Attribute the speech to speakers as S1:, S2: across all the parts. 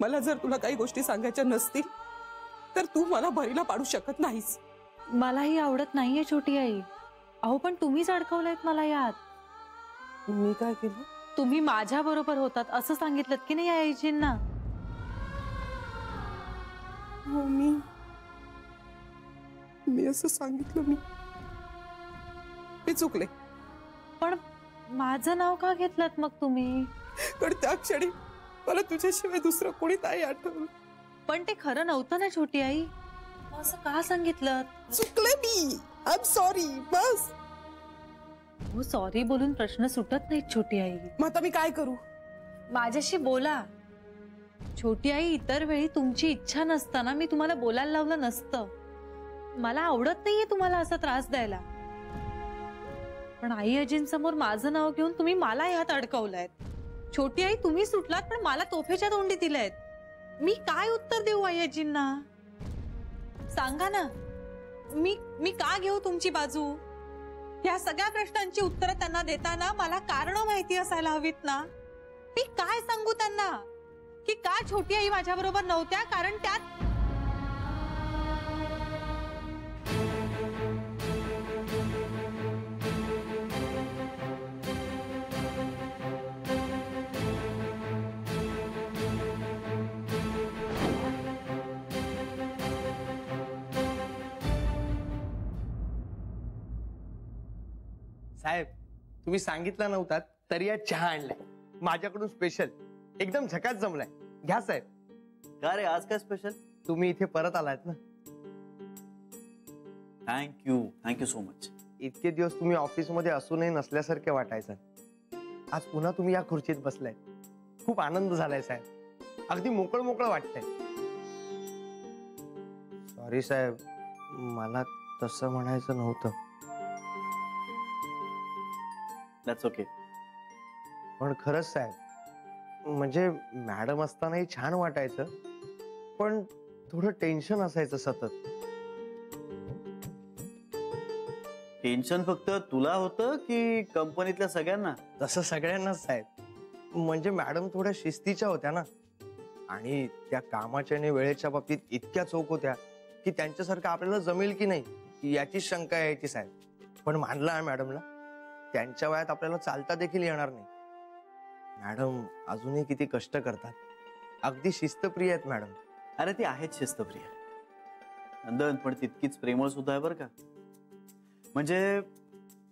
S1: मला जर तुला काही गोष्टी सांगायच्या नसतील तर तू मला भरीला पाडू शकत नाहीस।
S2: मलाही आवडत नाहीये छोटी आई। अहो पण तुम्हीच अडकवलंयत मला यात।
S1: मी काय केलं?
S2: तुम्ही माझ्या बरोबर होतात असं सांगितलं की नाही आईजींना?
S1: हो मी असं सांगितलं। मी चुकले।
S2: पण माझं नाव का घेतलत मग तुम्ही?
S1: पण त्या क्षणी मला तुझ्याशिवाय दुसरं कोणी नाही आठवलं।
S2: पण ते खरं नव्हतं ना छोटी आई, असं का सांगितलं?
S1: चुकले मी। I am sorry. बस।
S2: हो सॉरी बोलून प्रश्न सुटत नाही छोटी आई।
S1: मग आता मी काय करू?
S2: माझ्याशी बोला छोटी आई। इतर वेळी तुमची इच्छा नसताना मी तुम्हाला बोलायला लावलं नसतं। मला आवडत नाहीये तुम्हाला असा त्रास द्यायला, पण आई आजींसमोर माझं नाव घेऊन तुम्ही मला ह्यात अडकवलंयत। छोटी आई तुम्ही सुटलात पण मला तोफेच्या तोंडी दिलेत। मी काय उत्तर देऊ आई आजींना? सांगा ना। मी का घेऊ तुमची बाजू? या सगळ्या प्रश्नांची उत्तरं त्यांना देताना मला कारण माहिती असायला हवीत ना। मी काय सांगू त्यांना की का छोटी आई माझ्या बरोबर नव्हत्या? कारण त्यात
S3: साहेब तुम्ही सांगितलं नव्हतात तरी या चहा आणलाय माझ्याकडून स्पेशल, एकदम झकास जमलाय। घ्या साहेब।
S4: का रे आज काय स्पेशल?
S3: तुम्ही इथे परत आलात ना।
S4: Thank you so much.
S3: इतके दिवस तुम्ही ऑफिस मध्ये असूनही नसल्यासारखे वाटायचं, आज पुन्हा तुम्ही या खुर्चीत बसलाय। खूप आनंद झालाय साहेब, अगदी मोकळ मोकळ वाटतंय। सॉरी साहेब, मला तसं म्हणायचं नव्हतं।
S4: That's okay.
S3: पण खरंच साहेब, म्हणजे मॅडम असतानाही छान वाटायचं, पण थोडं टेन्शन असायचं सतत।
S4: टेन्शन फक्त तुला होतं की कंपनीतल्या सगळ्यांना?
S3: तसं सगळ्यांनाच साहेब, म्हणजे मॅडम थोड्या शिस्तीच्या होत्या ना, आणि त्या कामाच्या आणि वेळेच्या बाबतीत इतक्या चोख होत्या की त्यांच्यासारखं आपल्याला जमेल की नाही याची शंका यायची साहेब। पण मानला आहे मॅडमला, त्यांच्या वयात आपल्याला चालता देखील येणार नाही। मॅडम अजूनही किती कष्ट करतात, अगदी शिस्तप्रिय आहेत मॅडम।
S4: अरे ती आहेत शिस्तप्रिय नंदन, पण तितकीच प्रेमळ सुद्धा आहे बरं का। म्हणजे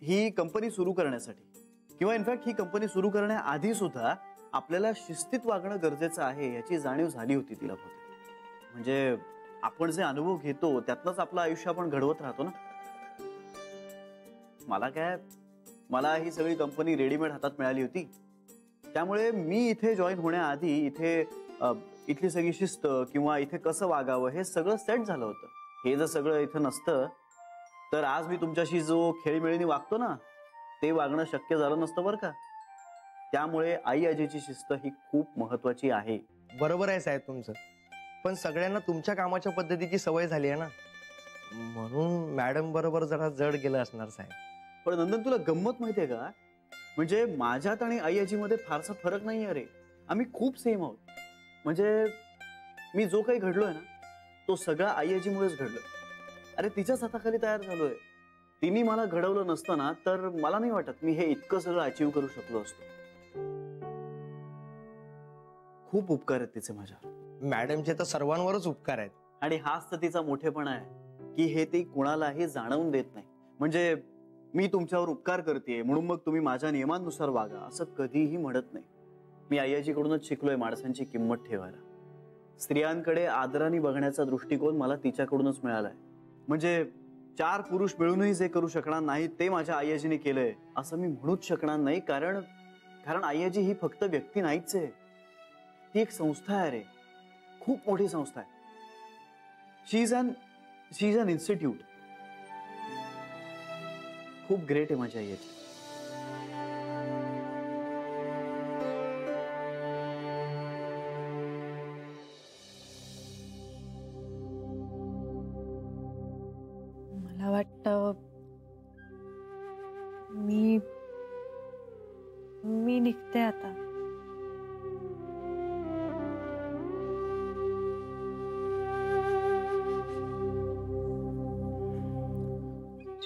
S4: ही कंपनी सुरू करण्यासाठी किंवा इनफॅक्ट ही कंपनी सुरू करण्याआधी सुद्धा आपल्याला शिस्तीत वागणं गरजेचं आहे याची जाणीव झाली होती तिला बहुतेक। म्हणजे आपण जे अनुभव घेतो त्यातनंच आपलं आयुष्य आपण घडवत राहतो ना। मला ही सगळी कंपनी रेडीमेड हातात मिळाली होती, त्यामुळे मी इथे जॉईन होण्याआधी इथली सगळी शिस्त किंवा इथे कसं वागावं हे सगळं सेट झालं होतं। हे जर सगळं इथं नसतं तर आज मी तुमच्याशी जो खेळीमेळीने वागतो ना ते वागणं शक्य झालं नसतं बरं का। त्यामुळे आई आजीची शिस्त ही खूप महत्वाची आहे।
S3: बरोबर आहे साहेब तुमचं, पण सगळ्यांना तुमच्या कामाच्या पद्धतीची सवय झाली आहे ना, म्हणून मॅडम बरोबर जरा जड गेलं असणार साहेब।
S4: पण नंदन तुला गंमत माहितीये का? म्हणजे माझ्यात आणि आई आजीमध्ये फारसा फरक नाही अरे, आम्ही खूप सेम आहोत। म्हणजे मी जो काही घडलोय ना तो सगळा आई आजीमुळेच घडलोय। अरे तिच्याच हाताखाली तयार झालोय। तिने मला घडवलं नसतं ना तर मला नाही वाटत मी हे इतकं सगळं अचीव करू शकलो असतो। खूप उपकार आहेत तिचे माझ्यावर।
S3: मॅडमचे तर सर्वांवरच उपकार आहेत,
S4: आणि हाच तर तिचा मोठेपणा आहे की हे ती कुणालाही जाणवून देत नाही। म्हणजे मी तुमच्यावर उपकार करते म्हणून मग तुम्ही माझ्या नियमांनुसार वागा असं कधीही म्हणत नाही। मी आई आजीकडूनच शिकलोय माणसांची किंमत ठेवायला। स्त्रियांकडे आदराने बघण्याचा दृष्टिकोन मला तिच्याकडूनच मिळालाय। म्हणजे 4 पुरुष मिळूनही जे करू शकणार नाही ते माझ्या आई आजीने केलंय असं मी म्हणूच शकणार नाही, कारण आई आजी ही फक्त व्यक्ती नाहीच आहे, ती एक संस्था आहे रे, खूप मोठी संस्था आहे। शी इज अन इन्स्टिट्यूट। खूप ग्रेट आहे माझी आई आजी।
S2: मला वाटतं मी निघते आता।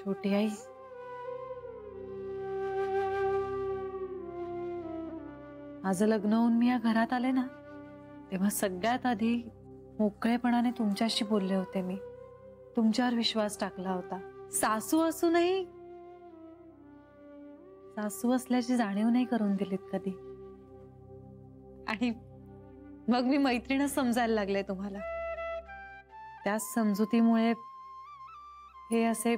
S2: छोटी आई, माझं लग्न होऊन मी या घरात आले ना, तेव्हा सगळ्यात आधी मोकळेपणाने तुमच्याशी बोलले होते मी. तुमच्यावर विश्वास टाकला होता. सासू असूनही सासू असल्याची जाणीव नाही करून दिलीत कधी. आणि मग मी मैत्रीण समजायला लागले तुम्हाला. त्या समजुतीमुळे हे असे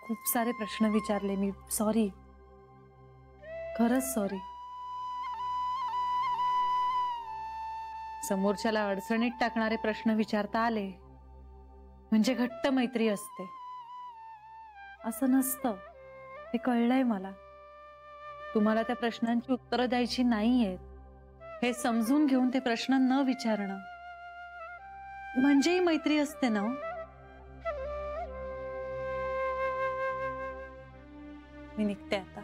S2: खूप सारे प्रश्न विचारले मी. सॉरी, खरंच सॉरी. समोरच्याला अडचणीत टाकणारे प्रश्न विचारता आले म्हणजे घट्ट मैत्री असते, असं नसतं. हे कळलंय मला. तुम्हाला त्या प्रश्नांची उत्तरं द्यायची नाहीयेत हे समजून घेऊन ते प्रश्न न विचारणं म्हणजेही मैत्री असते ना. मी निघते आता.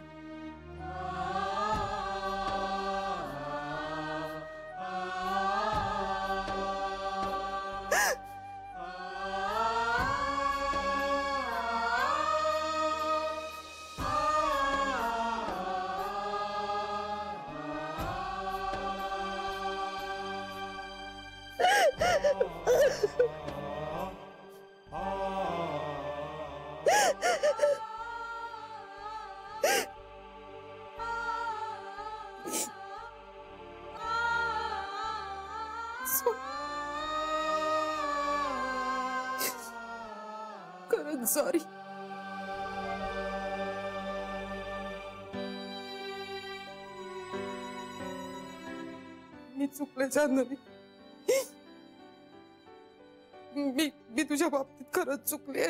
S1: खरंच सॉरी. मी चुकले जान्हवी. मी तुझ्या बाबतीत खरंच चुकले.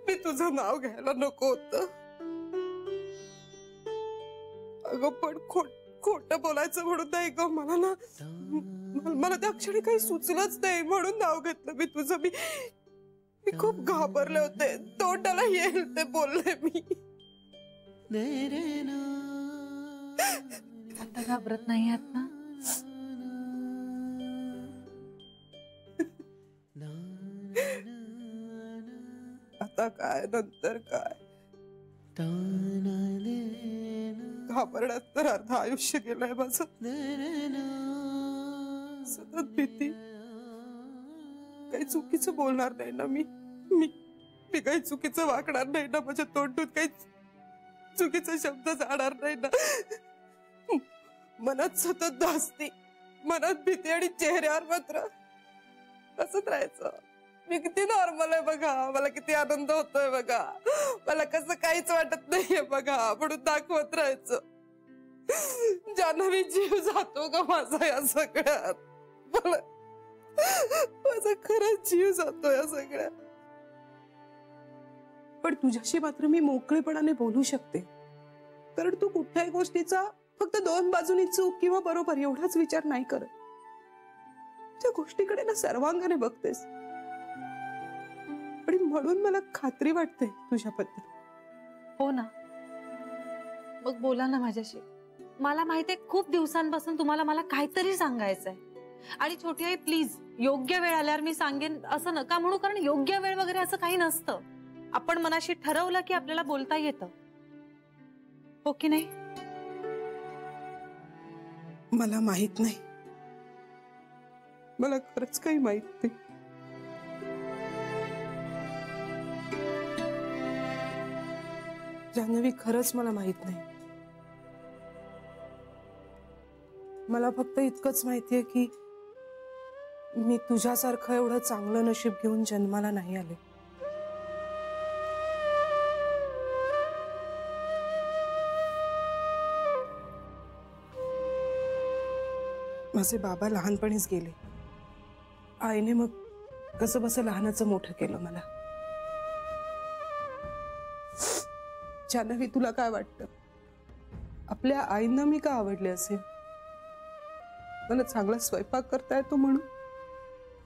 S1: मी तुझं नाव घ्यायला नको होतं. अगं पण खोट बोलायचं म्हणून नाही ग. मला त्या क्षणी काही सुचलंच नाही म्हणून नाव घेतलं मी तुझं. मी खूप घाबरले होते. तोंडाला येईल ते बोलले मी.
S2: आता घाबरत नाही आहात ना?
S1: आता काय नंतर काय. घाबरण्यात तर अर्ध आयुष्य गेलंय माझं. सतत भीती. काही चुकीचं बोलणार नाही ना मी. काही चुकीचं वागणार नाही ना. माझ्या तोंडून काही चुकीचा शब्द जाणार नाही ना. मनात सतत धास्ती, मनात भीती आणि चेहऱ्यावर मात्र हसत राहायचं. मी किती नॉर्मल आहे बघा. मला किती आनंद होतोय बघा. मला कसं काहीच वाटत नाहीये बघा म्हणून दाखवत राहायचं. जान्हवी जीव जातो ग माझा या सगळ्यात. माझा खरंच जीव जातो या सगळ्यात. पण तुझ्याशी मात्र मी मोकळेपणाने बोलू शकते. कारण तू कुठल्याही गोष्टीचा फक्त दोन बाजूनी चूक किंवा बरोबर एवढाच विचार नाही करत. त्या गोष्टीकडे ना सर्वांगाने बघतेस. आणि म्हणून मला खात्री वाटते तुझ्याबद्दल.
S2: हो ना, मग बोला ना माझ्याशी. मला माहितीये खूप दिवसांपासून तुम्हाला मला काहीतरी सांगायचंय. आणि छोटी आई प्लीज, योग्य वेळ आल्यावर मी सांगेन असं नका म्हणू. कारण योग्य वेळ वगैरे असं काही नसतं. आपण मनाशी ठरवलं की आपल्याला बोलता येतं. हो की नाही?
S1: मला माहित नाही. मला खरंच काही माहित नाही. जान्हवी, खरंच मला माहित नाही. मला फक्त इतकंच माहितीये की मी तुझ्यासारखं एवढं चांगलं नशीब घेऊन जन्माला नाही आले. माझे बाबा लहानपणीच गेले. आईने मग कसं बसं लहानाचं मोठं केलं मला. जान्हवी, तुला काय वाटतं? आपल्या आईंना मी का आवडले असेल? मला चांगला स्वयंपाक करता येतो म्हणून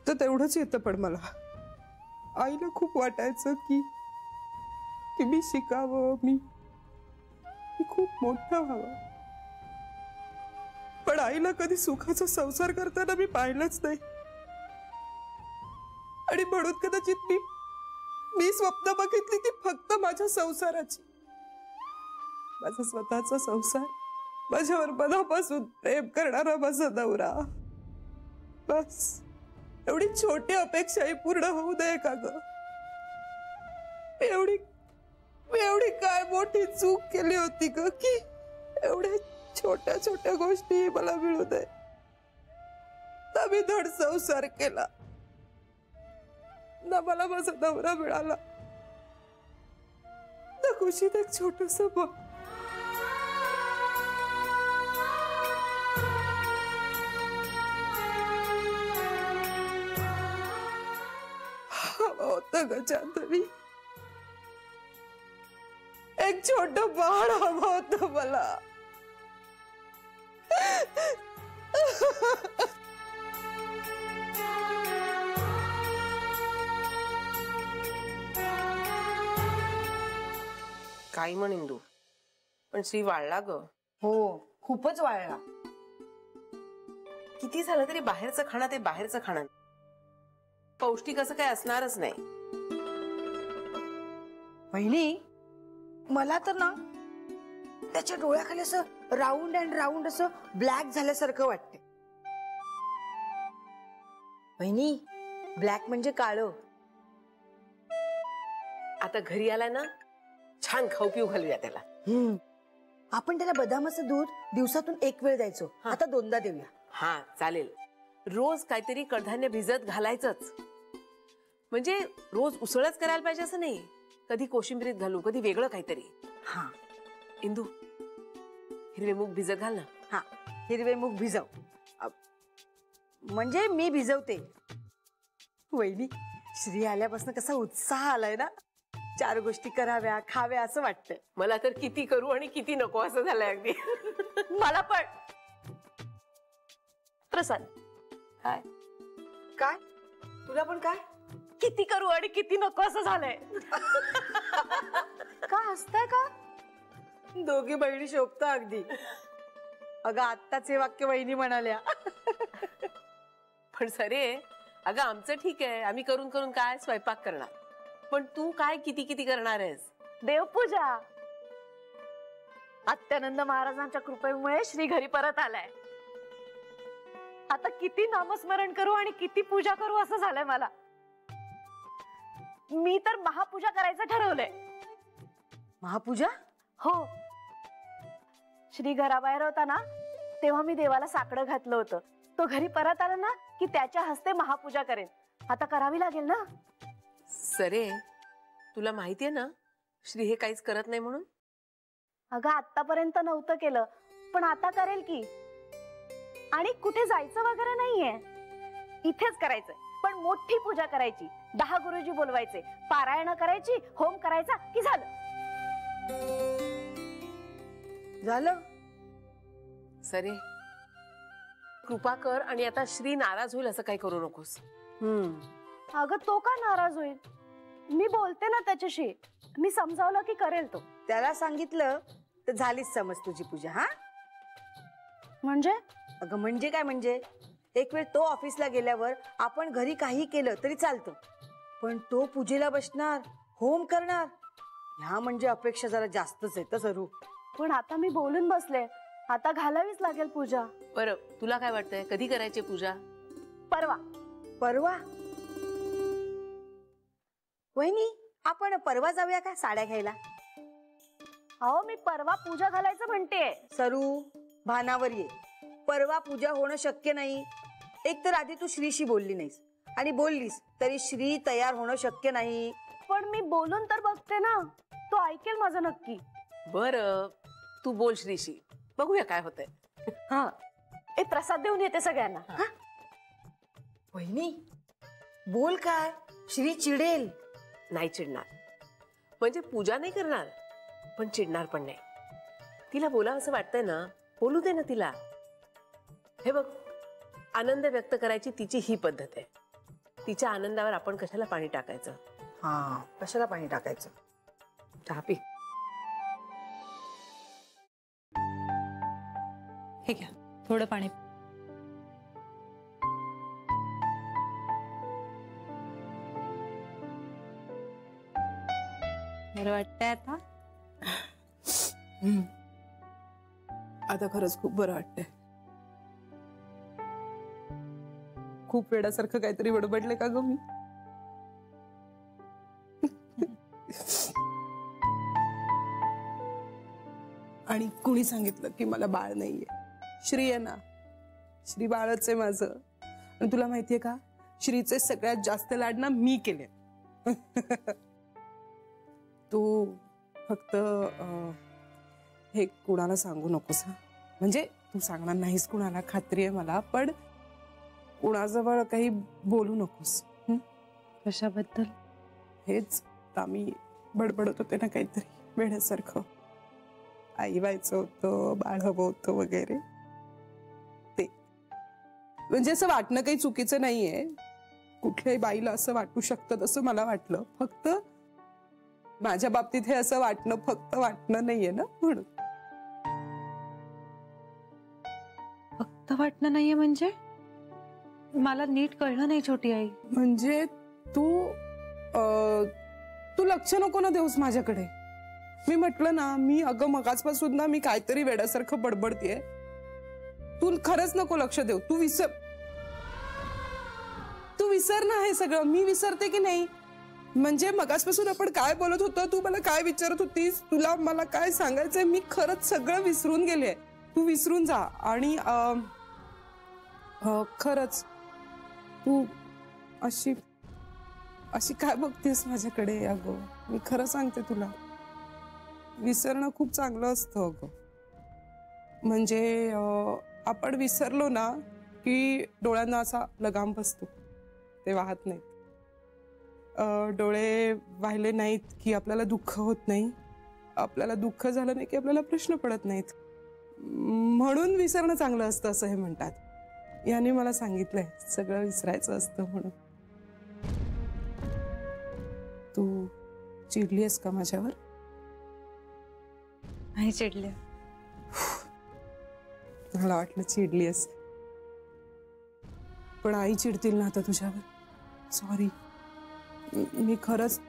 S1: तर तेवढंच येतं. पण मला आईला खूप वाटायचं की मी शिकावं, मी खूप मोठं व्हावं. पण आईला कधी सुखाचा संसार करताना मी पाहिलंच नाही. आणि म्हणून कदाचित मी स्वप्न बघितली ती फक्त माझ्या संसाराची. माझा स्वतःचा संसार, माझ्यावर मनापासून प्रेम करणारा माझा नवरा. बस एवढी छोटी अपेक्षाही पूर्ण होऊ दे का ग? एवढी काय मोठी चूक केली होती ग की एवढ्या छोट्या छोट्या गोष्टी मला मिळू दे. ना मी धड संसार केला, ना मला माझा नवरा मिळाला, ना खुशीत एक छोटस होतं ग चांदवी. एक छोट बाळ हवं होतं मला.
S5: काही म्हण इंदू, पण श्री वाळला ग.
S6: हो, खूपच वाळला.
S5: किती झालं तरी बाहेरचं खाणं ते बाहेरचं खाणं, पौष्टिक असं काही असणारच नाही.
S6: बहिणी, मला तर ना त्याच्या डोळ्याखाली असं राऊंड अँड राऊंड असं ब्लॅक झाल्यासारखं वाटते. बहिणी, ब्लॅक म्हणजे काळं.
S5: आता घरी आला ना, छान खाऊ पिऊ घालूया त्याला.
S6: आपण त्याला बदामाचं दूध दिवसातून एक वेळ द्यायचो, आता 2दा देऊया.
S5: हा चालेल. रोज काहीतरी कडधान्य भिजत घालायचंच. म्हणजे रोज उसळच करायला पाहिजे असं नाही, कधी कोशिंबीरीत घालू, कधी वेगळं काहीतरी.
S6: हा
S5: इंदू, हिरवे मूग भिजत घाल ना.
S6: हा, हिरवे मूग भिजव. म्हणजे मी भिजवते. वहिनी, श्री आल्यापासून कसा उत्साह आलाय ना. 4 गोष्टी कराव्या, खाव्या असं वाटतंय.
S5: मला तर किती करू आणि किती नको असं झालंय अगदी.
S6: मला पण.
S5: प्रसाद काय
S6: काय तुला पण काय?
S5: किती करू आणि किती नको असं झालंय.
S6: का हसताय का? दोघी बहिणी शोभता अगदी. अगं आत्ताच हे वाक्य वहिनी म्हणाल्या.
S5: पण सरे, अगं आमचं ठीक आहे, आम्ही करून करून काय स्वयंपाक करणार, पण तू काय किती किती करणार आहेस?
S2: देवपूजा. अत्यानंद महाराजांच्या कृपेमुळे श्री घरी परत आलाय. आता किती नामस्मरण करू आणि किती पूजा करू असं झालंय मला. मी तर महापूजा करायचं ठरवलंय.
S6: महापूजा?
S2: हो. श्री घराबाहेर होता ना, तेव्हा मी देवाला साकडं घातलं होतं. तो घरी परत आला ना की त्याच्या हस्ते महापूजा करेन. आता करावी लागेल ना.
S5: सरे, तुला माहितीये ना श्री हे काहीच करत नाही म्हणून.
S2: अगं आतापर्यंत नव्हतं केलं, पण आता करेल की. आणि कुठे जायचं वगैरे नाहीये, इथेच करायचंय. पण मोठी पूजा करायची, 10 गुरुजी बोलवायचे, पारायण करायची, होम करायचा की झालं.
S6: झालं.
S5: सरे, कृपा कर आणि आता श्री नाराज होईल असं काही करू नकोस.
S2: अगं तो का नाराज होईल? मी बोलते ना त्याच्याशी, मी समजावलं की करेल तो.
S6: त्याला सांगितलं तर झालीच समज तुझी पूजा. हा
S2: म्हणजे?
S6: अगं म्हणजे काय म्हणजे, एक वेळ तो ऑफिसला गेल्यावर आपण घरी काही केलं तरी चालतं, पण तो पूजेला बसणार, होम करणार, ह्या म्हणजे अपेक्षा जरा जास्तच आहे सरू.
S2: पण आता मी बोलून बसले, आता घालावीच लागेल पूजा.
S5: बरं, तुला काय वाटतंय कधी करायची पूजा?
S2: परवा.
S6: परवा? वहिनी, आपण परवा जाऊया का साड्या घ्यायला?
S2: अहो, मी परवा पूजा घालायचं म्हणते.
S6: सरू, भानावर ये. परवा पूजा होणं शक्य नाही. एक तर आधी तू श्रीशी बोलली नाहीस, आणि बोललीस तरी श्री तयार होणं शक्य नाही.
S2: पण मी बोलून तर बघते ना, तो ऐकेल माझं नक्की.
S5: बरं, तू बोल श्रीशी, बघूया काय होतंय.
S2: हा, प्रसाद देऊन येते सगळ्यांना.
S6: वहिनी, बोल काय, श्री चिडेल.
S5: नाही चिडणार, म्हणजे पूजा नाही करणार, पण चिडणार पण नाही. तिला बोलावं असं वाटतंय ना, बोलू दे ना तिला. हे बघ, आनंद व्यक्त करायची तिची ही पद्धत आहे. तिच्या आनंदावर आपण कशाला पाणी टाकायचं?
S6: हा, कशाला पाणी टाकायचं?
S5: चहा पी.
S2: हे घ्या, थोडं पाणी. बरं वाटतंय आता?
S1: आता खरंच खूप बरं वाटतंय. खूप वेळासारखं काहीतरी बडबडले का ग मी? आणि कुणी सांगितलं की मला बाळ नाहीये? श्री आहे ना, श्री बाळच आहे माझं. आणि तुला माहितीये का, श्रीचे सगळ्यात जास्त लाड ना मी केले. तू फक्त हे कुणाला सांगू नकोस हा. म्हणजे तू सांगणार नाहीस कुणाला, खात्री आहे मला, पण कुणाजवळ काही बोलू नकोस.
S2: कशाबद्दल?
S1: हेच आम्ही बडबडत होते ना काहीतरी वेड्यासारखं. आई व्हायचं होतं, बाळ हवं होतं वगैरे. ते म्हणजे असं वाटणं काही चुकीचं नाहीये. कुठल्याही बाईला असं वाटू शकतं तसं मला वाटलं. फक्त माझ्या बाबतीत हे असं वाटणं फक्त वाटणं नाहीये ना, म्हणून.
S2: फक्त वाटणं नाहीये म्हणजे? मला नीट कळलं नाही छोटी आई.
S1: म्हणजे तू तू लक्ष नको ना देऊस माझ्याकडे. मी म्हटलं ना, मी अगं मगाचपासून ना मी काहीतरी वेड्यासारखं बडबडतेय. तू खरंच नको लक्ष देऊ. तू विसर ना हे सगळं. मी विसरते की नाही? म्हणजे मगाचपासून आपण काय बोलत होतो, तू मला काय विचारत होतीस, तुला मला काय सांगायचंय, मी खरंच सगळं विसरून गेले. तू विसरून जा. आणि खरंच तू अशी अशी काय बघतेस माझ्याकडे? अगं मी खरं सांगते तुला, विसरणं खूप चांगलं असतं अगं. म्हणजे आपण विसरलो ना की डोळ्यांना असा लगाम बसतो, ते वाहत नाहीत. डोळे वाहिले नाहीत की आपल्याला दुःख होत नाही. आपल्याला दुःख झालं नाही की आपल्याला प्रश्न पडत नाहीत. म्हणून विसरणं चांगलं असतं असं हे म्हणतात. याने मला सांगितलंय सगळं विसरायचं असतं म्हणून. तू चिडलीयस का माझ्यावर?
S2: नाही चिडले.
S1: मला वाटलं चिडलीयस. पण आई चिडतील ना आता तुझ्यावर. सॉरी. मी खरंच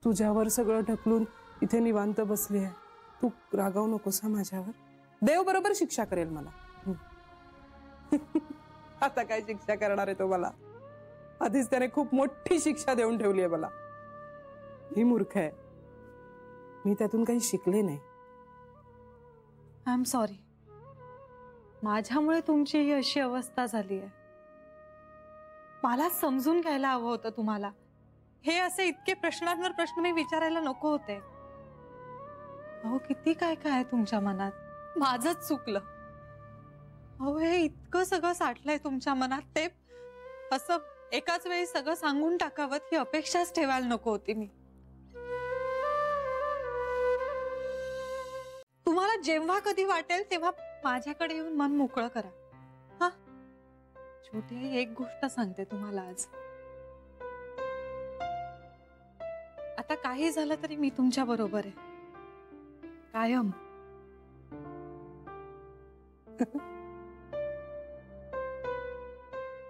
S1: तुझ्यावर सगळं ढकलून इथे निवांत बसली आहे. तू रागावू नकोस हा माझ्यावर. देव बरोबर शिक्षा करेल मला. आता काय शिक्षा करणार आहे तो मला? आधीच त्याने खूप मोठी शिक्षा देऊन ठेवली आहे मला. मी मूर्ख आहे. मी त्यातून काही शिकले नाही.
S2: I am sorry. माझ्यामुळे तुमची ही अशी अवस्था झाली आहे. मला समजून घ्यायला हवं होतं तुम्हाला. हे असे इतके प्रश्नांवर प्रश्न मी विचारायला नको होते. अहो किती काय काय आहे तुमच्या मनात. माझंच चुकलं. अहो हे इतकं सगळं साठलंय तुमच्या मनात, ते असं एकाच वेळी सगळं सांगून टाकावं ही अपेक्षाच ठेवायला नको होती मी. तुम्हाला जेव्हा कधी वाटेल तेव्हा माझ्याकडे येऊन मन मोकळं करा. हा छोटी आई, एक गोष्ट सांगते तुम्हाला आज. आता काही झालं तरी मी तुमच्या बरोबर आहे कायम.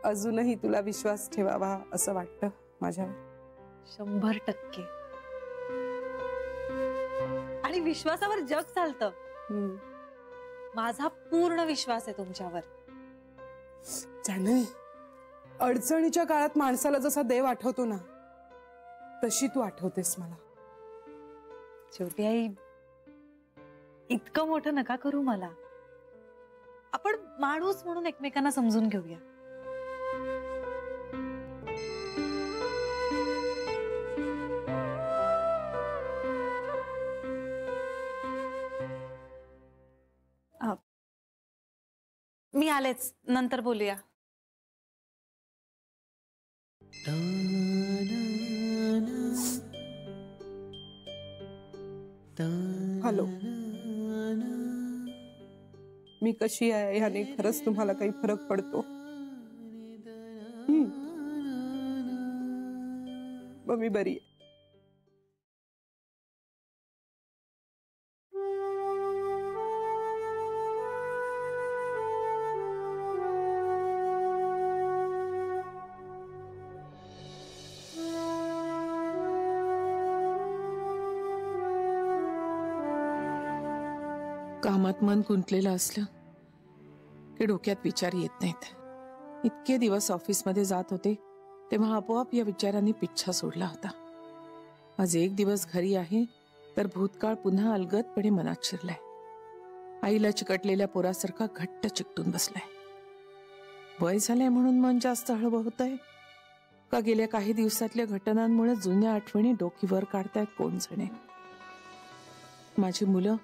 S1: अजूनही तुला विश्वास ठेवावा असं वाटतं माझ्यावर?
S2: 100%. आणि विश्वासावर जग चालतं. माझा पूर्ण विश्वास आहे तुमच्यावर.
S1: जान्हवी, अडचणीच्या काळात माणसाला जसा देव आठवतो ना, तशी तू आठवतेस मला.
S2: छोटी आई, इतकं मोठं नका करू मला. आपण माणूस म्हणून एकमेकांना समजून घेऊया. मी आलेच, नंतर बोलूया.
S1: हॅलो. मी कशी आहे ह्याने खरंच तुम्हाला काही फरक पडतो? मग मी बरी आहे.
S7: कामात मन गुंतलेलं असलं की डोक्यात विचार येत नाहीत. इतके दिवस ऑफिसमध्ये जात होते तेव्हा आपोआप या विचारांनी पिच्छा सोडला होता. आज एक दिवस घरी आहे तर भूतकाळ पुन्हा अलगदपणे मनात शिरलाय. आईला चिकटलेल्या पोरासारखा घट्ट चिकटून बसलाय. वय झालंय म्हणून मन जास्त हळवं होतंय का गेल्या काही दिवसातल्या घटनांमुळे जुन्या आठवणी डोकीवर काढतायत कोण जणे. माझी मुलं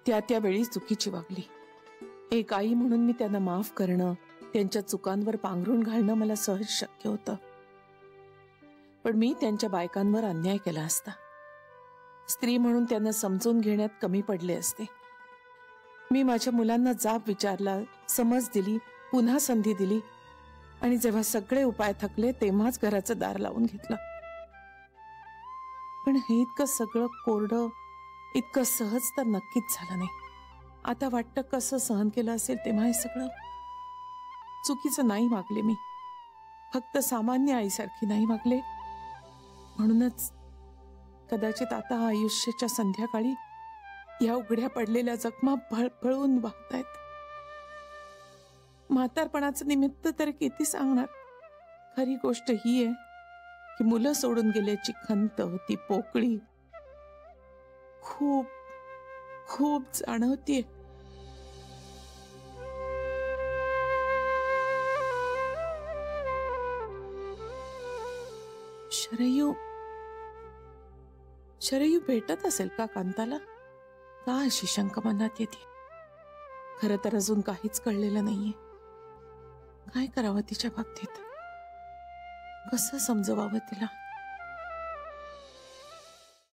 S7: त्या वेळी चुकीची वागली. एक आई म्हणून मी त्यांना माफ करणं, त्यांच्या चुकांवर पांघरून घालणं मला सहज शक्य होतं. पण मी त्यांच्या बायकांवर अन्याय केला असता. स्त्री म्हणून त्यांना समजून घेण्यात कमी पडले असते. मी माझ्या मुलांना जाब विचारला, समज दिली, पुन्हा संधी दिली आणि जेव्हा सगळे उपाय थकले तेव्हाच घराचं दार लावून घेतलं. पण हे इतकं सगळं कोरडं, इतकं सहज तर नक्कीच झालं नाही. आता वाटतं कसं सहन केलं असेल तेव्हा हे सगळं. चुकीचं नाही वागले मी, फक्त सामान्य आईसारखी नाही वागले. म्हणूनच कदाचित आता आयुष्याच्या संध्याकाळी या उघड्या पडलेल्या जखमा भळभळून वाहतायत. म्हातारपणाचं निमित्त तर किती सांगणार. खरी गोष्ट ही आहे की मुलं सोडून गेल्याची खंत, ती पोकळी खूप खूप जाणवतीये. शरयू भेटत असेल का कांताला? का अशी शंका मनात येते? खरं तर अजून काहीच कळलेलं नाहीये. काय करावं तिच्या बाबतीत? कसं समजवावं तिला?